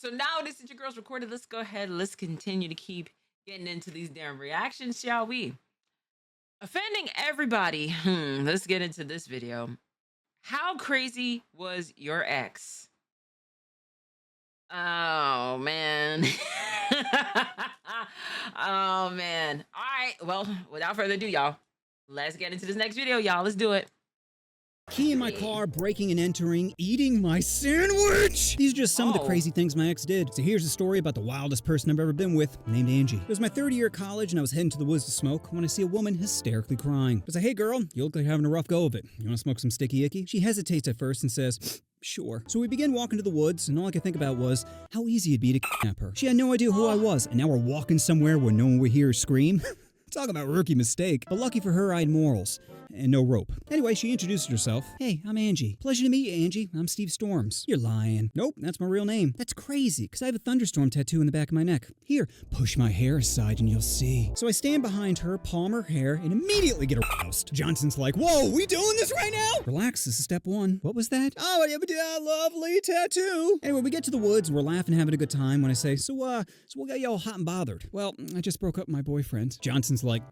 So now this is your girls recorded. Let's go ahead. Let's continue to keep getting into these damn reactions, shall we? Offending everybody. Let's get into this video. How crazy was your ex? Oh man. Oh man. All right. Well, without further ado, y'all, let's get into this next video, y'all. Let's do it. Key in my car, breaking and entering, eating my sandwich! These are just some of the crazy things my ex did. So here's a story about the wildest person I've ever been with, named Angie. It was my third year of college and I was heading to the woods to smoke when I see a woman hysterically crying. I was like, hey girl, you look like you're having a rough go of it. You wanna smoke some sticky icky? She hesitates at first and says, sure. So we begin walking to the woods, and all I could think about was how easy it'd be to kidnap her. She had no idea who I was, and now we're walking somewhere where no one would hear her scream. Talk about rookie mistake. But lucky for her, I had morals. And no rope. Anyway, she introduced herself. Hey, I'm Angie. Pleasure to meet you, Angie. I'm Steve Storms. You're lying. Nope, that's my real name. That's crazy, because I have a thunderstorm tattoo in the back of my neck. Here, push my hair aside and you'll see. So I stand behind her, palm her hair, and immediately get aroused. Johnson's like, whoa, we doing this right now? Relax, this is step one. What was that? Oh, I have a lovely tattoo. Anyway, we get to the woods, we're laughing, having a good time when I say, so what got you all hot and bothered? Well, I just broke up with my boyfriend. Johnson's like,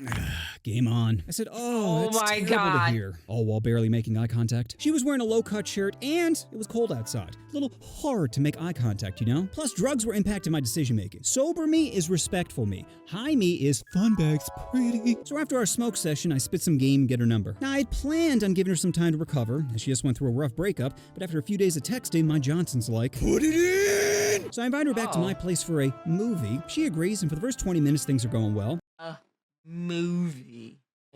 game on. I said, oh that's my terrible God. to hear. All while barely making eye contact. She was wearing a low-cut shirt, and it was cold outside. A little hard to make eye contact, you know? Plus, drugs were impacting my decision-making. Sober me is respectful me. High me is fun bags pretty. So after our smoke session, I spit some game and get her number. Now, I'd planned on giving her some time to recover, as she just went through a rough breakup, but after a few days of texting, my Johnson's like, put it in! So I invite her back to my place for a movie. She agrees, and for the first 20 minutes, things are going well.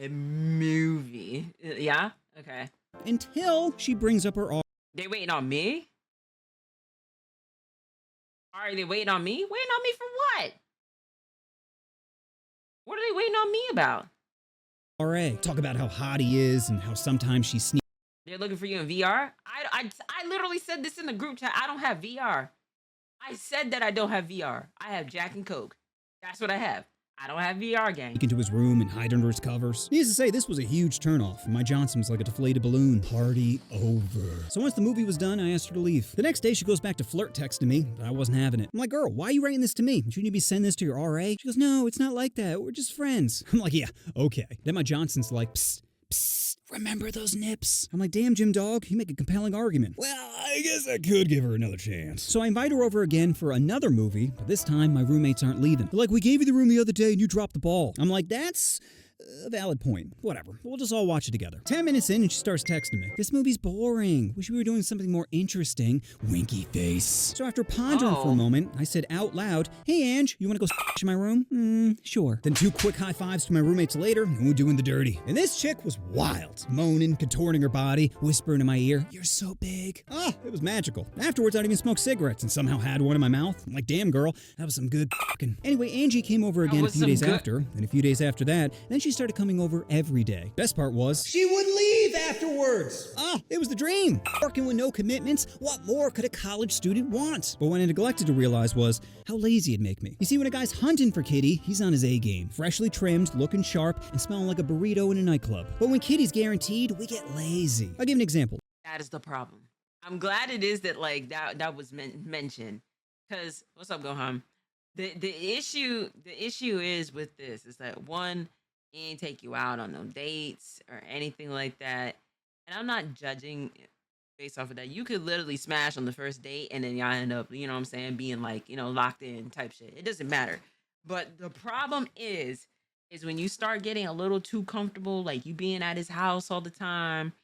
A movie. Yeah? Okay. Until she brings up her They waiting on me? Are they waiting on me? Waiting on me for what? What are they waiting on me about? RA. Talk about how hot he is and how sometimes she sneaks. They're looking for you in VR? I literally said this in the group chat. I don't have VR. I said that I don't have VR. I have Jack and Coke. That's what I have. I don't have VR, gang. Into his room and hide under his covers. Needless to say, this was a huge turnoff, and my Johnson was like a deflated balloon. Party over. So once the movie was done, I asked her to leave. The next day, she goes back to flirt texting me, but I wasn't having it. I'm like, girl, why are you writing this to me? Shouldn't you be sending this to your RA? She goes, no, it's not like that. We're just friends. I'm like, yeah, okay. Then my Johnson's like, psst, psst, remember those nips? I'm like, damn, Jim Dog, you make a compelling argument. Well, I guess I could give her another chance. So I invite her over again for another movie, but this time my roommates aren't leaving. They're like, we gave you the room the other day and you dropped the ball. I'm like, that's a valid point. Whatever. We'll just all watch it together. 10 minutes in and she starts texting me. This movie's boring. Wish we were doing something more interesting. Winky face. So after pondering for a moment, I said out loud, hey Ange, you wanna go in my room? Sure. Then 2 quick high fives to my roommates later, and we're doing the dirty. And this chick was wild. Moaning, contorting her body, whispering in my ear, you're so big. It was magical. Afterwards, I'd even smoked cigarettes and somehow had one in my mouth. I'm like, damn girl, that was some good fucking. Anyway, Angie came over again a few days after, and a few days after that, then she started coming over every day. Best part was, she would leave afterwards. It was the dream. Working with no commitments, what more could a college student want? But what I neglected to realize was how lazy it'd make me. You see, when a guy's hunting for Kitty, he's on his A game. Freshly trimmed, looking sharp, and smelling like a burrito in a nightclub. But when Kitty's guaranteed, we get lazy. I'll give an example. That is the problem. I'm glad it is that like that was mentioned. Cause what's up, Goham? The issue is with this is that one, he ain't take you out on no dates or anything like that. And I'm not judging based off of that. You could literally smash on the first date and then y'all end up, you know what I'm saying, being like, you know, locked in type shit. It doesn't matter. But the problem is when you start getting a little too comfortable, like you being at his house all the time,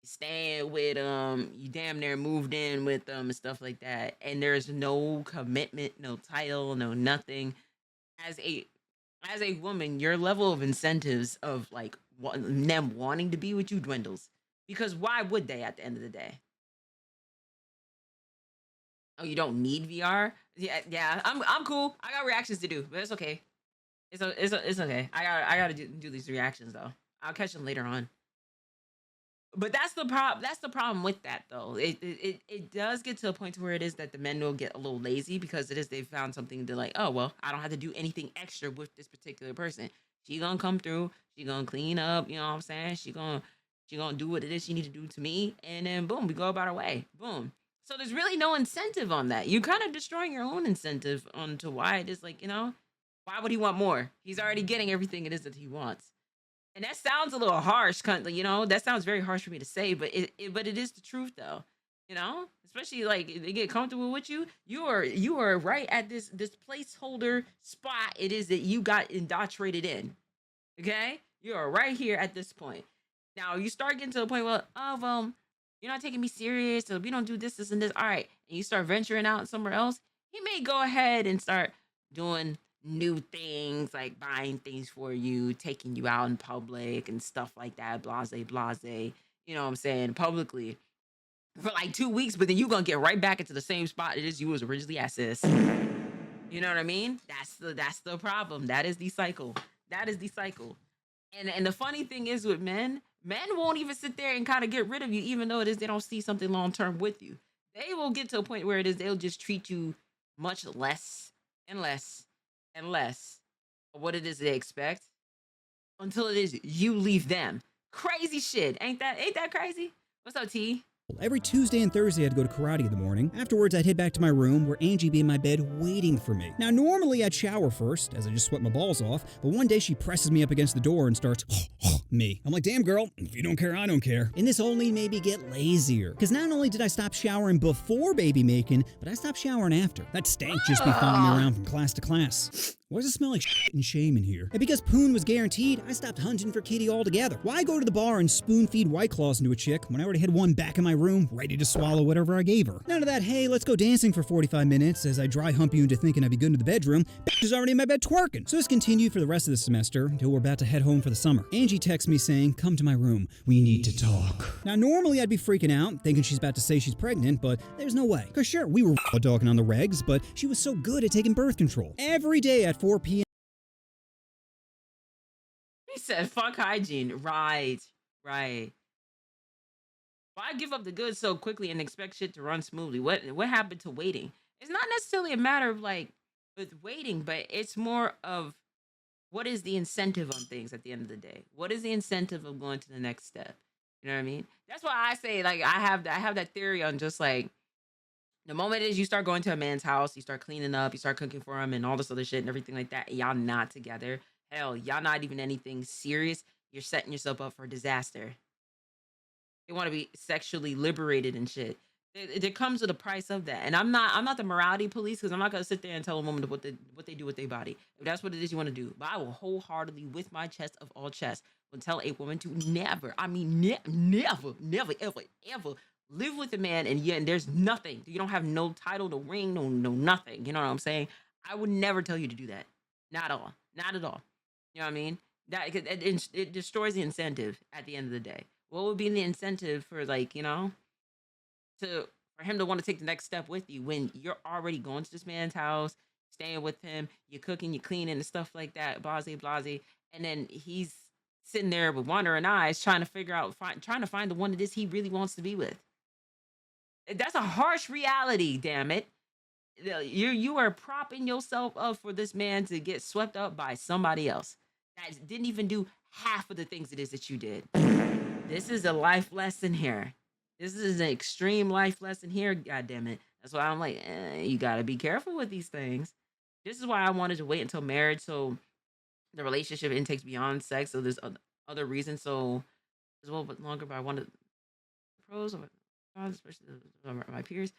staying with him, you damn near moved in with them and stuff like that. And there's no commitment, no title, no nothing. As a woman, your level of incentives of like them wanting to be with you dwindles, because why would they at the end of the day? Oh, you don't need VR? Yeah. I'm cool. I got reactions to do, but it's okay. It's okay. I gotta do these reactions though. I'll catch them later on. But that's the problem with that though. It does get to a point to where it is that the men will get a little lazy because they've found something to like, oh well, I don't have to do anything extra with this particular person. She gonna come through, she gonna clean up, you know what I'm saying? She gonna do what it is she need to do to me, and then boom, we go about our way. Boom. So there's really no incentive on that. You're kind of destroying your own incentive onto why it is like, why would he want more? He's already getting everything it is that he wants. And that sounds a little harsh, that sounds very harsh for me to say, but it is the truth though. Especially like if they get comfortable with you, you are right at this placeholder spot it is that you got indoctrinated in. Okay? You are right here at this point. Now you start getting to the point where, you're not taking me serious, so we don't do this, and this. All right. And you start venturing out somewhere else, he may go ahead and start doing new things, like buying things for you, taking you out in public and stuff like that, blase, blase, you know what I'm saying, publicly for like 2 weeks, but then you're gonna get right back into the same spot it is you was originally at, sis. You know what I mean? That's the problem. That is the cycle. That is the cycle. And the funny thing is with men won't even sit there and kind of get rid of you, even though it is they don't see something long term with you. They will get to a point where it is they'll just treat you much less and less and less of what it is they expect until it is you leave them. Crazy shit. Ain't that crazy? What's up, T? Every Tuesday and Thursday, I'd go to karate in the morning. Afterwards, I'd head back to my room where Angie'd be in my bed waiting for me. Now, normally I'd shower first, as I just sweat my balls off, but one day she presses me up against the door and starts me. I'm like, damn girl, if you don't care, I don't care. And this only made me get lazier. Because not only did I stop showering before baby making, but I stopped showering after. That stank just be following me around from class to class. Why does it smell like shit and shame in here? And because Poon was guaranteed, I stopped hunting for Kitty altogether. Why go to the bar and spoon feed White Claws into a chick when I already had one back in my room, ready to swallow whatever I gave her? None of that, hey, let's go dancing for 45 minutes as I dry hump you into thinking I'd be good into the bedroom. Bitch is already in my bed twerking. So this continued for the rest of the semester until we're about to head home for the summer. Angie texts me saying, come to my room. We need to talk. Now, normally I'd be freaking out, thinking she's about to say she's pregnant, but there's no way. Cause sure, we were talking on the regs, but she was so good at taking birth control. Every day at 4 p.m. He said, fuck hygiene. Right. Why give up the goods so quickly and expect shit to run smoothly? What happened to waiting? It's not necessarily a matter of like with waiting, but it's more of what is the incentive on things at the end of the day? What is the incentive of going to the next step? You know what I mean? That's why I say like I have that theory on just like the moment it is you start going to a man's house, you start cleaning up, you start cooking for him and all this other shit and everything like that, y'all not together. Hell, y'all not even anything serious. You're setting yourself up for disaster. They want to be sexually liberated and shit. There comes with a price of that. And I'm not the morality police because I'm not gonna sit there and tell a woman what they do with their body. If that's what it is you want to do. But I will wholeheartedly, with my chest of all chests, will tell a woman to never, never, ever live with a man and there's nothing. You don't have no title, no ring, no nothing. You know what I'm saying? I would never tell you to do that. Not at all. Not at all. You know what I mean? It destroys the incentive at the end of the day. What would be the incentive for like, for him to want to take the next step with you when you're already going to this man's house, staying with him, you're cooking, you're cleaning and stuff like that, blase, blase, and then he's sitting there with wandering eyes trying to find the one that is he really wants to be with. That's a harsh reality, damn it. You are propping yourself up for this man to get swept up by somebody else that didn't even do half of the things it is that you did. This is a life lesson here. This is an extreme life lesson here, God damn it. That's why I'm like, you gotta be careful with these things. This is why I wanted to wait until marriage, so the relationship intakes beyond sex. So there's other reasons. So it's a little bit longer, but I wanted pros of cons, especially my peers.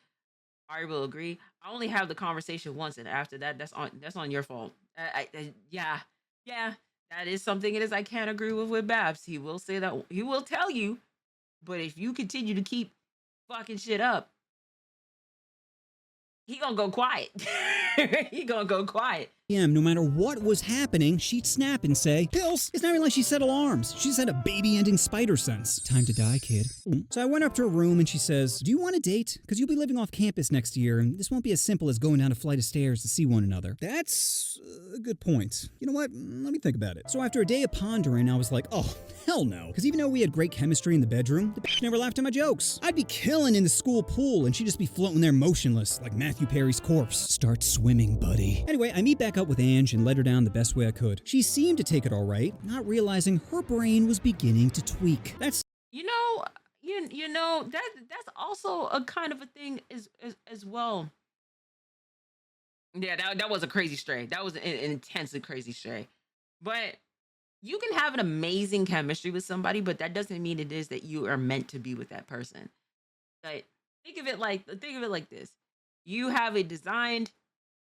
I will agree. I only have the conversation once, and after that, that's on your fault. Yeah, that is something it is I can't agree with Babs. He will say that he will tell you, but if you continue to keep fucking shit up, he gonna go quiet. He gonna go quiet. No matter what was happening, she'd snap and say, Pills! It's not even like she set alarms. She just had a baby-ending spider sense. Time to die, kid. So I went up to her room and she says, do you want a date? Because you'll be living off campus next year, and this won't be as simple as going down a flight of stairs to see one another. That's a good point. You know what? Let me think about it. So after a day of pondering, I was like, oh, hell no. Because even though we had great chemistry in the bedroom, the bitch never laughed at my jokes. I'd be killing in the school pool, and she'd just be floating there motionless, like Matthew Perry's corpse. Start swimming, buddy. Anyway, I meet back up with Ange and let her down the best way I could. She seemed to take it all right, not realizing her brain was beginning to tweak. That's You you know that's also a kind of a thing as well. Yeah, that was a crazy stray. That was an intensely crazy stray. But you can have an amazing chemistry with somebody, but that doesn't mean it is that you are meant to be with that person. Like think of it like this. You have a designed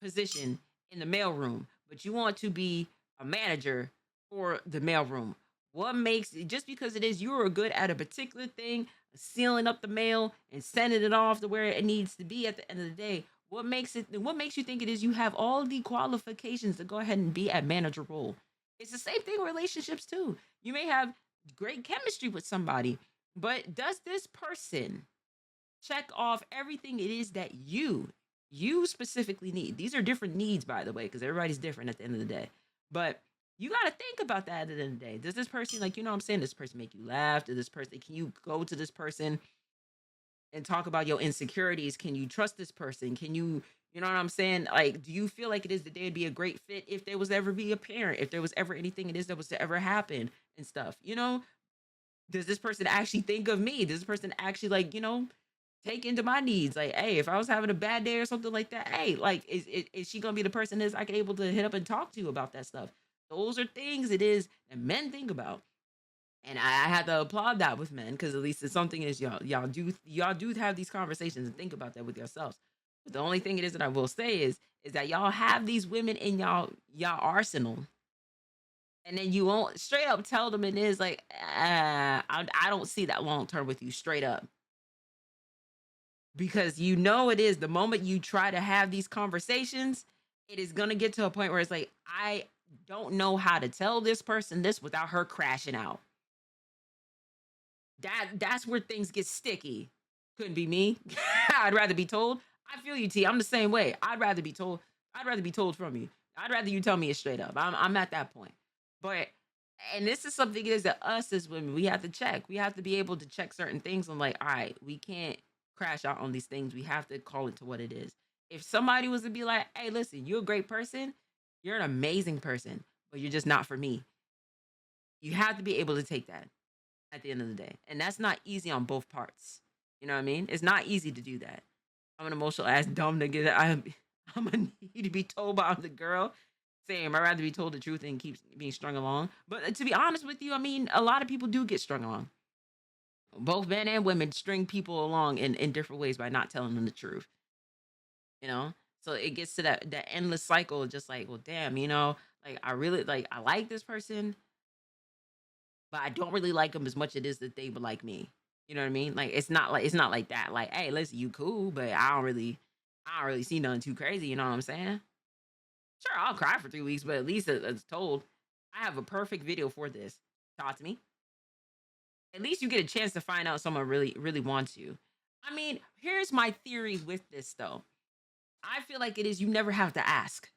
position in the mailroom, but you want to be a manager for the mailroom. What makes it just because it is you are good at a particular thing, sealing up the mail and sending it off to where it needs to be at the end of the day? What makes you think it is you have all the qualifications to go ahead and be at manager role? It's the same thing with relationships too. You may have great chemistry with somebody, but does this person check off everything it is that you specifically need? These are different needs, by the way, because everybody's different at the end of the day. But you got to think about that at the end of the day. Does this person, like, you know what I'm saying, this person make you laugh? Does this person, can you go to this person and talk about your insecurities? Can you trust this person? Can you know what I'm saying? Like, do you feel like it is that they'd be a great fit if there was ever be a parent, if there was ever anything it is that was to ever happen and stuff? You know, does this person actually think of me? Does this person actually, like, take into my needs? Like, hey, if I was having a bad day or something like that, hey, like, is she gonna be the person that's I can able to hit up and talk to about that stuff? Those are things it is that men think about. And I had to applaud that with men because at least it's something is y'all do have these conversations and think about that with yourselves. But the only thing it is that I will say is that y'all have these women in y'all arsenal, and then you won't straight up tell them it is like, I don't see that long term with you straight up, because you know it is the moment you try to have these conversations, it is gonna get to a point where it's like, I don't know how to tell this person this without her crashing out. That's where things get sticky. Couldn't be me. I'd rather be told. I feel you, T. I'm the same way. I'd rather be told. I'd rather be told from you. I'd rather you tell me it straight up. I'm at that point. But and this is something is that us as women, we have to check. We have to be able to check certain things. I'm like, all right, we can't crash out on these things. We have to call it to what it is. If somebody was to be like, hey, listen, you're a great person, you're an amazing person, but you're just not for me. You have to be able to take that at the end of the day. And that's not easy on both parts. You know what I mean? It's not easy to do that. I'm an emotional ass dumb nigga. I'm gonna need to be told by the girl. Same. I'd rather be told the truth and keep being strung along. But to be honest with you, I mean, a lot of people do get strung along. Both men and women string people along in different ways by not telling them the truth. You know? So it gets to that endless cycle of just like, well, damn, like I really like I like this person, but I don't really like them as much as it is that they would like me. You know what I mean? Like it's not like that. Like, hey, listen, you cool, but I don't really see nothing too crazy. You know what I'm saying? Sure, I'll cry for 3 weeks, but at least it's told. I have a perfect video for this. Talk to me. At least you get a chance to find out someone really, really wants you. I mean, here's my theory with this though. I feel like it is you never have to ask.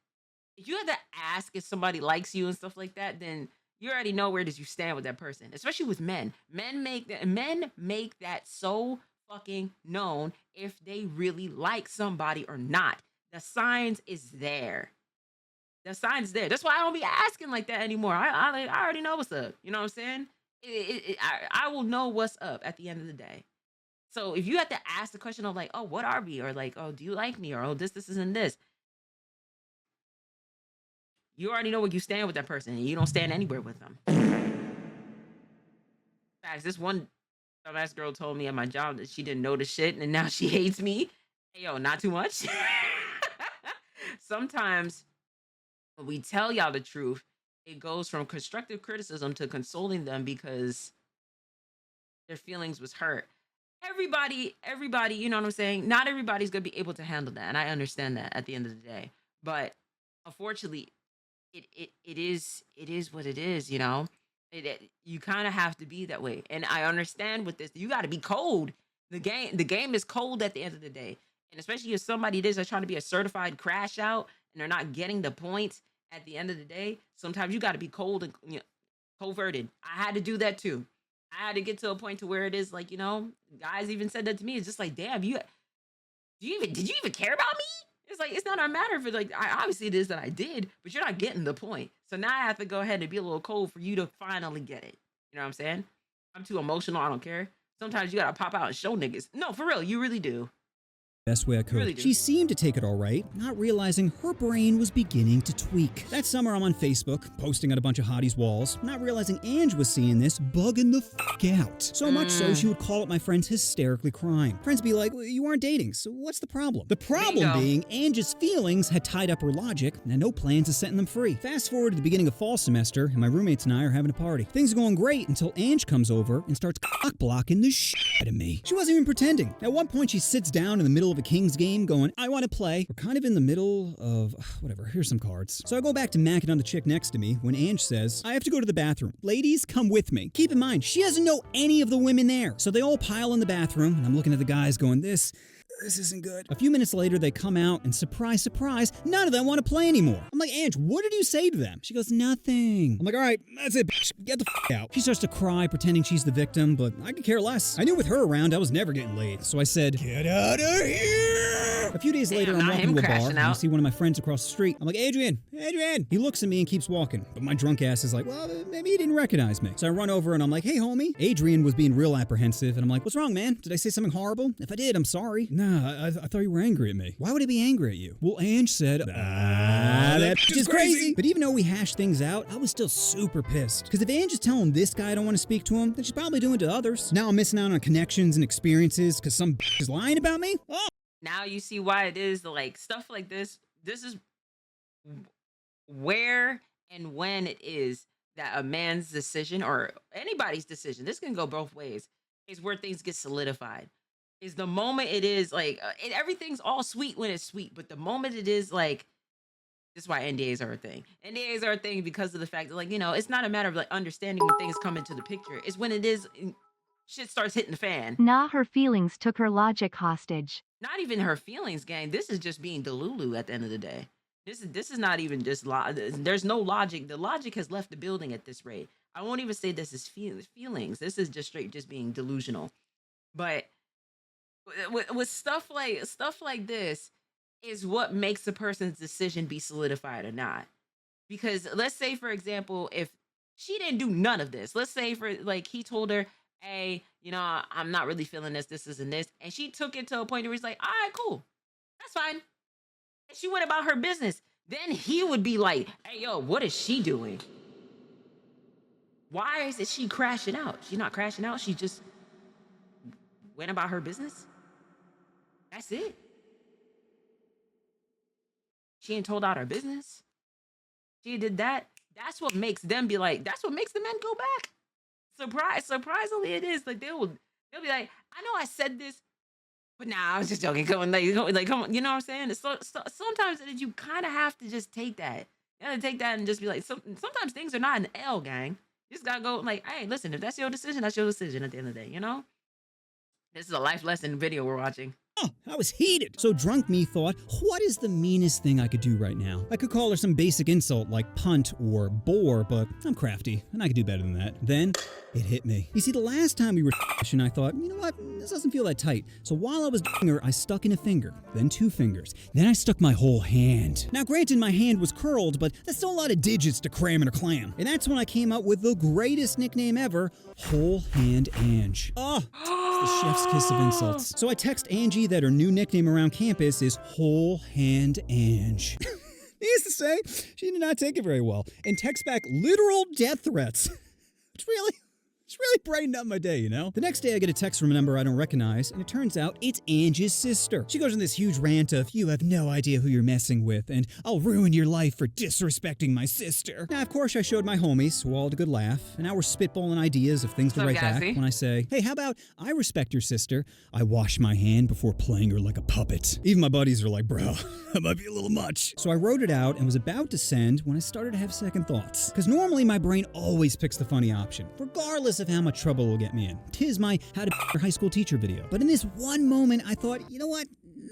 If you have to ask if somebody likes you and stuff like that, then you already know where does you stand with that person. Especially with men. Men make that so fucking known if they really like somebody or not. The signs is there. The signs there. That's why I don't be asking like that anymore. I already know what's up. You know what I'm saying? I will know what's up at the end of the day. So if you have to ask the question of like, oh, what are we? Or like, oh, do you like me? Or oh, this, and this. You already know where you stand with that person, and you don't stand anywhere with them. Facts. This one dumbass girl told me at my job that she didn't know the shit, and now she hates me. Hey, yo, not too much. Sometimes when we tell y'all the truth, it goes from constructive criticism to consoling them because their feelings was hurt. Everybody, you know what I'm saying? Not everybody's gonna be able to handle that, and I understand that at the end of the day. But unfortunately, it is what it is, you know. You kind of have to be that way, and I understand with this. You got to be cold. The game is cold at the end of the day, and especially if somebody is trying to be a certified crash out and they're not getting the points at the end of the day. Sometimes you got to be cold and coverted. I had to do that too. I had to get to a point to where it is like, guys even said that to me. It's just like, damn, did you even care about me? It's like it's not a matter of it. Like obviously it is that I did, but you're not getting the point. So now I have to go ahead and be a little cold for you to finally get it. You know what I'm saying? I'm too emotional. I don't care. sometimes you gotta pop out and show niggas. No, for real, you really do. Best way I could. Really do. She seemed to take it all right, not realizing her brain was beginning to tweak. That summer, I'm on Facebook, posting on a bunch of hotties' walls, not realizing Ange was seeing this, bugging the out. So much so, she would call up my friends hysterically crying. Friends be like, well, you aren't dating, so what's the problem? The problem being, Ange's feelings had tied up her logic, and no plans of setting them free. Fast forward to the beginning of fall semester, and my roommates and I are having a party. Things are going great until Ange comes over and starts cock-blocking the shit out of me. She wasn't even pretending. At one point, she sits down in the middle of a Kings game going, I want to play. We're kind of in the middle of, whatever, here's some cards. So I go back to macking on the chick next to me when Ange says, I have to go to the bathroom. Ladies, come with me. Keep in mind, she doesn't know any of the women there. So they all pile in the bathroom, and I'm looking at the guys going, this isn't good. A few minutes later, they come out, and surprise, surprise, none of them want to play anymore. I'm like, Ange, what did you say to them? She goes, nothing. I'm like, all right, that's it, bitch. Get the out. She starts to cry, pretending she's the victim, but I could care less. I knew with her around, I was never getting laid. So I said, get out of here. A few days later, I'm walking to a bar, and I see one of my friends across the street. I'm like, Adrian. He looks at me and keeps walking. But my drunk ass is like, well, maybe he didn't recognize me. So I run over, and I'm like, hey, homie. Adrian was being real apprehensive, and I'm like, what's wrong, man? Did I say something horrible? If I did, I'm sorry. Nah, I thought you were angry at me. Why would I be angry at you? Well, Ange said, that bitch is crazy. But even though we hashed things out, I was still super pissed. Because if Ange is telling this guy I don't want to speak to him, then she's probably doing it to others. Now I'm missing out on connections and experiences because some bitch is lying about me? Oh. Now you see why it is like stuff like this. This is where and when it is that a man's decision or anybody's decision, this can go both ways, is where things get solidified. Is the moment it is like everything's all sweet when it's sweet, but the moment it is like, this is why NDAs are a thing. NDAs are a thing because of the fact that, like, you know, it's not a matter of like understanding when things come into the picture. It's when it is shit starts hitting the fan. Nah, her feelings took her logic hostage. Not even her feelings, gang. This is just being Delulu at the end of the day. This is not even just there's no logic. The logic has left the building at this rate. I won't even say this is feelings. This is just straight just being delusional. But with stuff like this is what makes a person's decision be solidified or not. Because let's say, for example, if she didn't do none of this, let's say for like he told her, hey, you know, I'm not really feeling this isn't this, and she took it to a point where he's like, all right, cool, that's fine, and she went about her business, then he would be like, hey, yo, what is she doing? Why is it she crashing out? She's not crashing out, she just went about her business. That's it. She ain't told out her business. She did that. That's what makes them be like, that's what makes the men go back. Surprisingly, it is. Like they'll be like, I know I said this, but nah, I was just joking. Come on, come on, you know what I'm saying? It's sometimes you kind of have to just take that. You gotta take that and just be like, sometimes things are not an L, gang. You just gotta go like, hey, listen, if that's your decision, that's your decision at the end of the day, you know? This is a life lesson video we're watching. Oh, I was heated. So drunk me thought, what is the meanest thing I could do right now? I could call her some basic insult like punt or bore, but I'm crafty and I could do better than that. Then it hit me. You see, the last time we were and I thought, you know what, this doesn't feel that tight. So while I was doing her, I stuck in a finger, then 2 fingers. Then I stuck my whole hand. Now granted, my hand was curled, but that's still a lot of digits to cram in a clam. And that's when I came up with the greatest nickname ever, Whole Hand Ange. Oh, it's the chef's kiss of insults. So I text Angie that her new nickname around campus is Whole Hand Ange. Needless to say, she did not take it very well and text back literal death threats. It's really brightened up my day, you know? The next day I get a text from a number I don't recognize, and it turns out it's Ange's sister. She goes on this huge rant of, you have no idea who you're messing with, and I'll ruin your life for disrespecting my sister. Now, of course, I showed my homies, who all had a good laugh, and now we're spitballing ideas of things to write back when I say, hey, how about I respect your sister, I wash my hand before playing her like a puppet. Even my buddies are like, bro, that might be a little much. So I wrote it out and was about to send when I started to have second thoughts. Because normally my brain always picks the funny option, regardless of how much trouble it will get me in. 'Tis my how to be your high school teacher video. But in this one moment, I thought, you know what?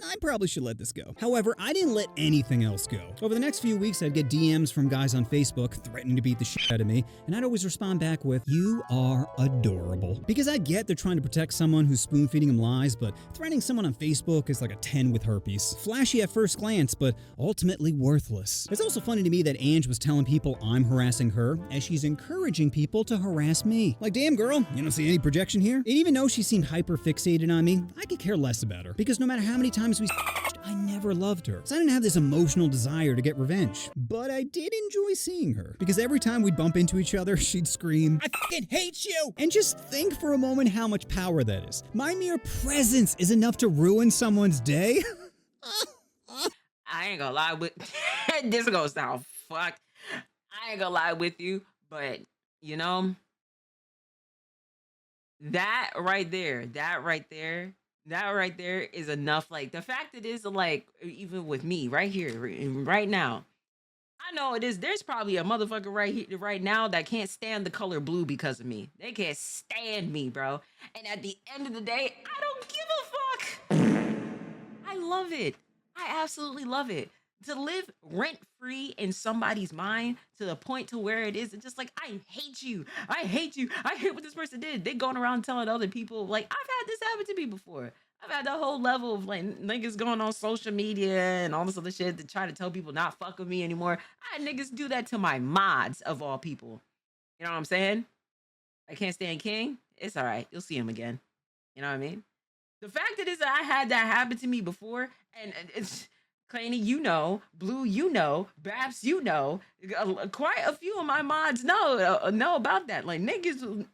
I probably should let this go. However, I didn't let anything else go. Over the next few weeks, I'd get DMs from guys on Facebook threatening to beat the shit out of me, and I'd always respond back with, "You are adorable." Because I get they're trying to protect someone who's spoon-feeding them lies, but threatening someone on Facebook is like a 10 with herpes. Flashy at first glance, but ultimately worthless. It's also funny to me that Ange was telling people I'm harassing her, as she's encouraging people to harass me. Like, damn girl, you don't see any projection here? And even though she seemed hyper-fixated on me, I could care less about her. Because no matter how many times we I never loved her. So I didn't have this emotional desire to get revenge. But I did enjoy seeing her. Because every time we'd bump into each other, she'd scream, "I fucking hate you!" And just think for a moment how much power that is. My mere presence is enough to ruin someone's day. I ain't gonna lie with this gonna sound fucked. I ain't gonna lie with you, but you know, that right there is enough. Like the fact it is like even with me right here, right now. I know it is. There's probably a motherfucker right here, right now that can't stand the color blue because of me. They can't stand me, bro. And at the end of the day, I don't give a fuck. I love it. I absolutely love it. To live rent-free in somebody's mind to the point to where it is, it's just like, I hate you. I hate you. I hate what this person did. They going around telling other people, like, I've had this happen to me before. I've had the whole level of like niggas going on social media and all this other shit to try to tell people not fuck with me anymore. I had niggas do that to my mods of all people. You know what I'm saying? I can't stand King. It's all right. You'll see him again. You know what I mean? The fact that is that I had that happen to me before, and it's Claney, you know, Blue, you know, Babs, you know, quite a few of my mods know about that. Like niggas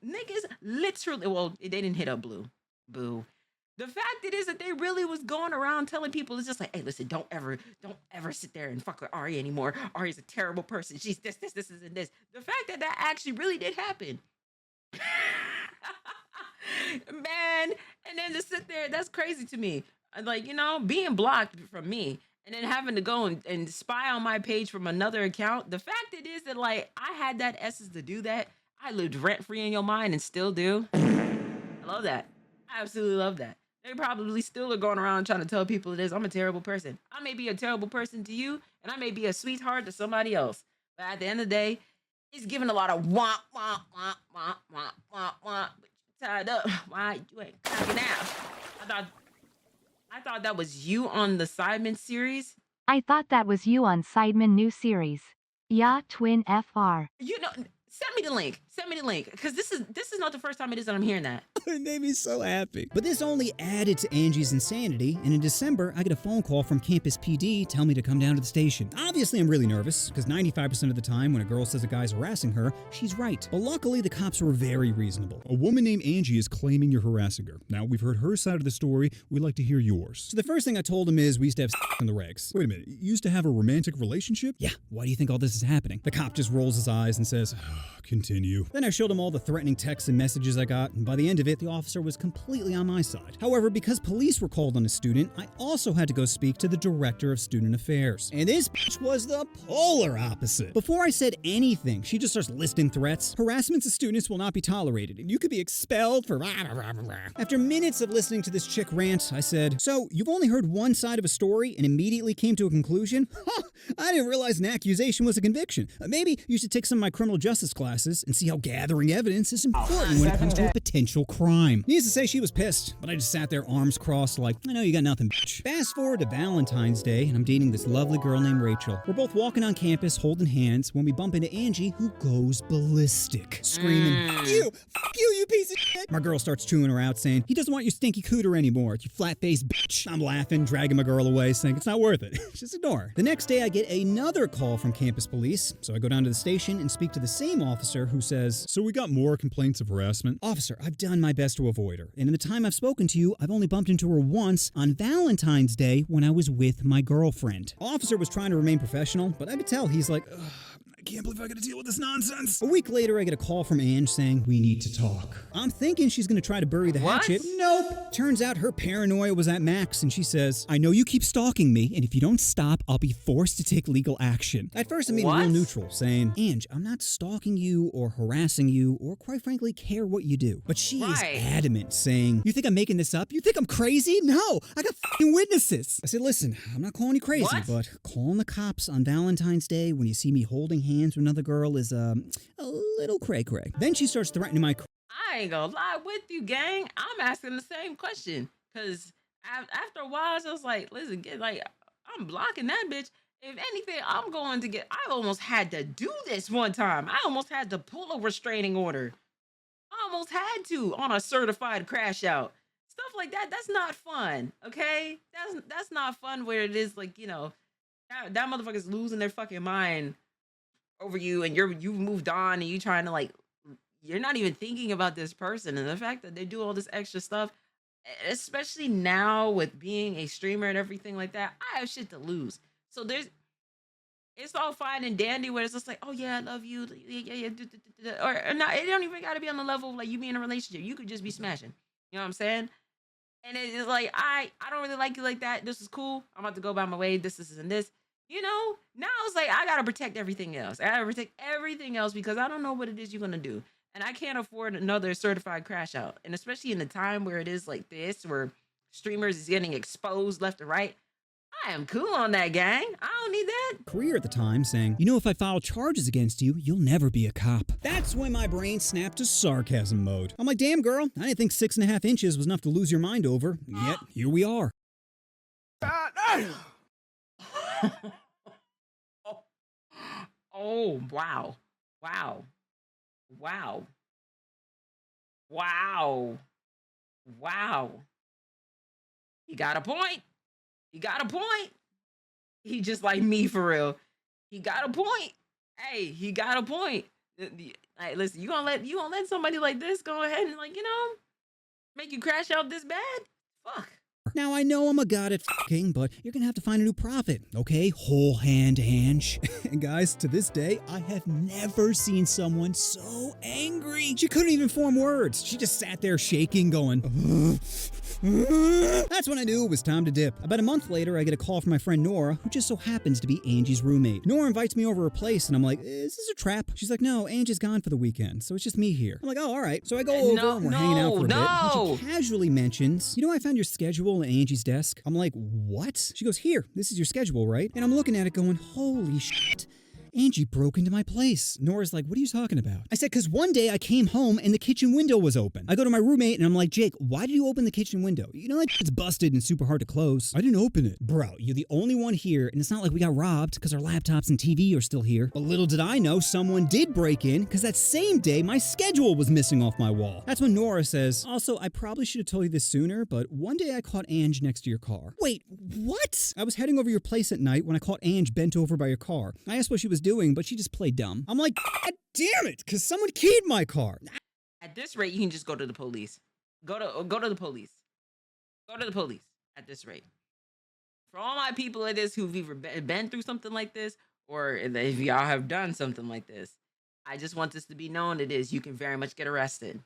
literally, well, they didn't hit up Blue, boo. The fact it is that they really was going around telling people, it's just like, hey, listen, don't ever sit there and fuck with Ari anymore. Ari's a terrible person. She's this, and this. The fact that that actually really did happen. Man, and then to sit there, that's crazy to me. Like, you know, being blocked from me and then having to go and spy on my page from another account. The fact it is that, like, I had that essence to do that. I lived rent-free in your mind and still do. I love that. I absolutely love that. They probably still are going around trying to tell people it is. I'm a terrible person. I may be a terrible person to you, and I may be a sweetheart to somebody else. But at the end of the day, it's giving a lot of womp, womp, womp, womp, womp, womp, womp. But you tied up. Why you ain't cracking out? I thought that was you on the Sidemen series. I thought that was you on Sidemen new series. Yeah, twin FR. You know, send me the link. Send me the link. Because this is not the first time it is that I'm hearing that. It made me so happy. But this only added to Angie's insanity, and in December, I get a phone call from Campus PD telling me to come down to the station. Obviously, I'm really nervous, because 95% of the time when a girl says a guy's harassing her, she's right. But luckily, the cops were very reasonable. A woman named Angie is claiming you're harassing her. Now, we've heard her side of the story. We'd like to hear yours. So the first thing I told him is we used to have sex in the regs. Wait a minute. You used to have a romantic relationship? Yeah, why do you think all this is happening? The cop just rolls his eyes and says, Continue. Then I showed him all the threatening texts and messages I got, and by the end of it, the officer was completely on my side. However, because police were called on a student, I also had to go speak to the director of student affairs. And this bitch was the polar opposite. Before I said anything, she just starts listing threats. Harassment to students will not be tolerated, and you could be expelled for blah, blah, blah, blah. After minutes of listening to this chick rant, I said, so you've only heard one side of a story and immediately came to a conclusion? Huh, I didn't realize an accusation was a conviction. Maybe you should take some of my criminal justice classes and see how gathering evidence is important when it comes to a potential crime. Needless to say, she was pissed, but I just sat there arms crossed like, I know you got nothing, bitch. Fast forward to Valentine's Day, and I'm dating this lovely girl named Rachel. We're both walking on campus holding hands when we bump into Angie, who goes ballistic, screaming, fuck you piece of shit. My girl starts chewing her out, saying, he doesn't want your stinky cooter anymore, you flat-faced bitch. I'm laughing, dragging my girl away, saying it's not worth it. Just ignore her. The next day, I get another call from campus police, so I go down to the station and speak to the same officer who says, so we got more complaints of harassment? Officer, I've done my best to avoid her, and in the time I've spoken to you, I've only bumped into her once on Valentine's Day when I was with my girlfriend. Officer was trying to remain professional, but I could tell he's like, ugh. I can't believe I gotta deal with this nonsense. A week later, I get a call from Ange saying, we need to talk. I'm thinking she's gonna try to bury the What? hatchet. Nope. Turns out her paranoia was at max, and she says, I know you keep stalking me, and if you don't stop, I'll be forced to take legal action. At first, I'm being What? real neutral, saying, Ange, I'm not stalking you or harassing you or quite frankly care what you do. But she is Right. adamant, saying, you think I'm making this up? You think I'm crazy? No, I got f***ing witnesses. I said, listen, I'm not calling you crazy, What? but calling the cops on Valentine's Day when you see me holding hands with another girl is a little cray-cray. Then she starts threatening my I ain't gonna lie with you, gang. I'm asking the same question because after a while, I was like, listen, I'm blocking that bitch. If anything, I'm going to get. I almost had to do this one time. I almost had to pull a restraining order. I almost had to on a certified crash out. Stuff like that. That's not fun. Okay, that's not fun. Where it is like that motherfucker's losing their fucking mind over you, and you've moved on, and you trying to like you're not even thinking about this person, and the fact that they do all this extra stuff, especially now with being a streamer and everything like that, I have shit to lose. So it's all fine and dandy where it's just like, oh yeah, I love you, yeah, or not. It don't even got to be on the level of like you be in a relationship. You could just be smashing. You know what I'm saying? And it's like I don't really like you like that. This is cool. I'm about to go by my way. This and this. Now it's like I gotta protect everything else. I gotta protect everything else because I don't know what it is you're gonna do. And I can't afford another certified crash out. And especially in the time where it is like this, where streamers is getting exposed left and right. I am cool on that, gang. I don't need that. career at the time, saying, if I file charges against you, you'll never be a cop. That's when my brain snapped to sarcasm mode. I'm like, damn girl, I didn't think 6.5 inches was enough to lose your mind over. Yet, here we are. Oh, wow. Wow. Wow. Wow. Wow. He got a point. He got a point. He just like me for real. He got a point. Hey, he got a point. Hey, listen, you gonna let somebody like this go ahead and make you crash out this bad? Fuck. Now, I know I'm a god at f***ing, but you're gonna have to find a new prophet, okay? Whole hand Ange. And guys, to this day, I have never seen someone so angry. She couldn't even form words. She just sat there shaking, going, That's when I knew it was time to dip. About a month later, I get a call from my friend Nora, who just so happens to be Angie's roommate. Nora invites me over her place, and I'm like, is this a trap? She's like, no, Angie's gone for the weekend, so it's just me here. I'm like, oh, all right. So I go over, and we're hanging out for a bit. And she casually mentions, I found your schedule at Angie's desk. I'm like, what? She goes, here, this is your schedule, right? And I'm looking at it going, holy shit. Angie broke into my place. Nora's like, what are you talking about? I said, because one day I came home and the kitchen window was open. I go to my roommate and I'm like, Jake, why did you open the kitchen window? It's busted and super hard to close. I didn't open it. Bro, you're the only one here, and it's not like we got robbed because our laptops and TV are still here. But little did I know someone did break in because that same day my schedule was missing off my wall. That's when Nora says, also, I probably should have told you this sooner, but one day I caught Ange next to your car. Wait, what? I was heading over your place at night when I caught Ange bent over by your car. I asked what she was doing, but she just played dumb. I'm like, God damn it, because someone keyed my car. At this rate, you can just go to the police. Go to the police. Go to the police at this rate. For all my people like this who've either been through something like this, or if y'all have done something like this, I just want this to be known. You can very much get arrested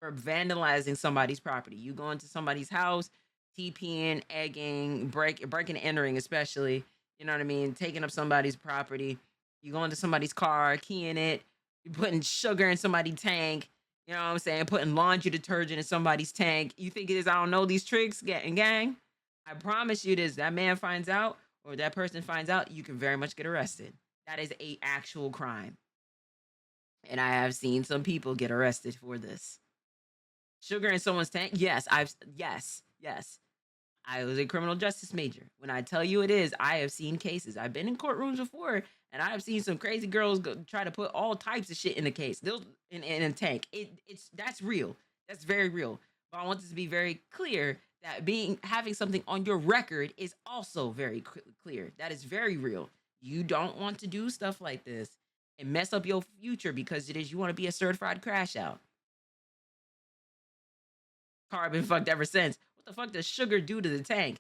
for vandalizing somebody's property. You go into somebody's house, TPing, egging, breaking and entering, especially, you know what I mean? Taking up somebody's property. You go into somebody's car, keying it. You're putting sugar in somebody's tank. You know what I'm saying? Putting laundry detergent in somebody's tank. You think it is, I don't know these tricks, gang? I promise you this. That man finds out, or that person finds out, you can very much get arrested. That is a actual crime. And I have seen some people get arrested for this. Sugar in someone's tank? Yes. Yes. I was a criminal justice major. When I tell you it is, I have seen cases. I've been in courtrooms before, and I have seen some crazy girls try to put all types of shit in the case. Those in a tank. That's real. That's very real. But I want this to be very clear that having something on your record is also very clear. That is very real. You don't want to do stuff like this and mess up your future because you want to be a certified crash out. Car been fucked ever since. What the fuck does sugar do to the tank?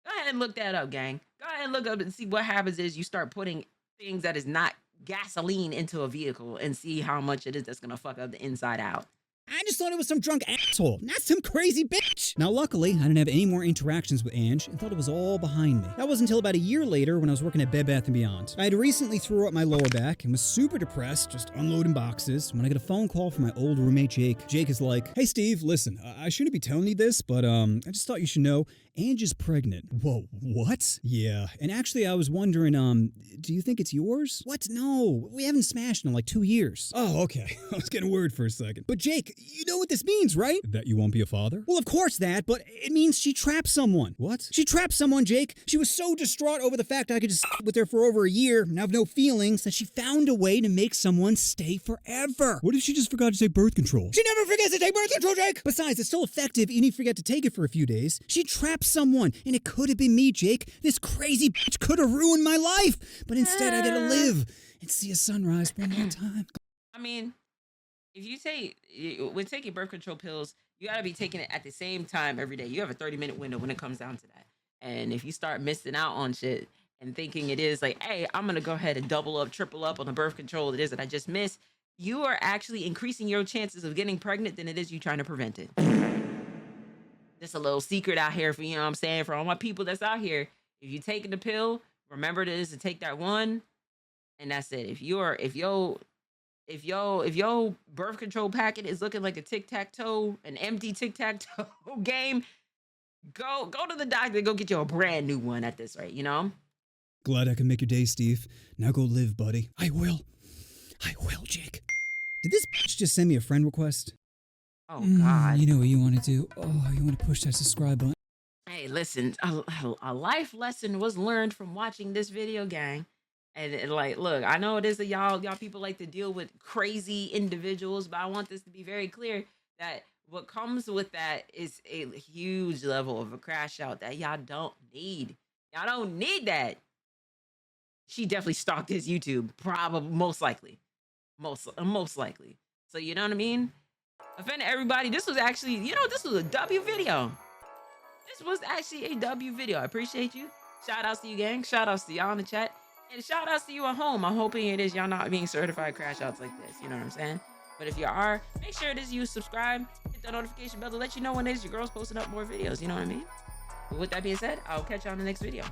Go ahead and look that up, gang. Go ahead and look up and see what happens is you start putting things that is not gasoline into a vehicle and see how much it is that's gonna fuck up the inside out. I just thought it was some drunk asshole, not some crazy bitch. Now, luckily, I didn't have any more interactions with Ange and thought it was all behind me. That wasn't until about a year later when I was working at Bed Bath & Beyond. I had recently threw up my lower back and was super depressed, just unloading boxes, when I get a phone call from my old roommate, Jake. Jake is like, "Hey, Steve, listen, I shouldn't be telling you this, but I just thought you should know, Ange is pregnant." Whoa, what? Yeah, and actually I was wondering, do you think it's yours? What? No, we haven't smashed in like 2 years. Oh, okay. I was getting worried for a second. But Jake, you know what this means, right? That you won't be a father? Well, of course that, but it means she trapped someone. What? She trapped someone, Jake. She was so distraught over the fact I could just with her for over a year and have no feelings that she found a way to make someone stay forever. What if she just forgot to take birth control? She never forgets to take birth control, Jake! Besides, it's still effective even if you forget to take it for a few days. She trapped someone, and it could have been me, Jake. This crazy bitch could have ruined my life. But instead, I get to live and see a sunrise one more time. I mean, if you when taking birth control pills, you got to be taking it at the same time every day. You have a 30-minute window when it comes down to that. And if you start missing out on shit and thinking it is like, hey, I'm going to go ahead and double up, triple up on the birth control it is that I just missed, you are actually increasing your chances of getting pregnant than it is you trying to prevent it. Just a little secret out here for, you know what I'm saying, for all my people that's out here. If you're taking the pill, remember it is to take that one, and that's it. If your birth control packet is looking like a tic-tac-toe, an empty tic-tac-toe game, go to the doctor, go get you a brand new one at this rate, you know? Glad I can make your day, Steve. Now go live, buddy. I will, Jake. Did this bitch just send me a friend request? Oh, God. You know what you want to do? Oh, you want to push that subscribe button? Hey, listen, a life lesson was learned from watching this video, gang. And like, look, I know it is that y'all people like to deal with crazy individuals, but I want this to be very clear that what comes with that is a huge level of a crash out that y'all don't need. Y'all don't need that. She definitely stalked his YouTube, probably, most likely. Most likely. So, you know what I mean? Offended everybody. This was actually, this was a W video. This was actually a W video. I appreciate you. Shout outs to you, gang. Shout outs to y'all in the chat. And shout outs to you at home. I'm hoping it is y'all not being certified crash outs like this. You know what I'm saying? But if you are, make sure it is you subscribe, hit that notification bell to let you know when it is your girl's posting up more videos. You know what I mean? But with that being said, I'll catch you on the next video.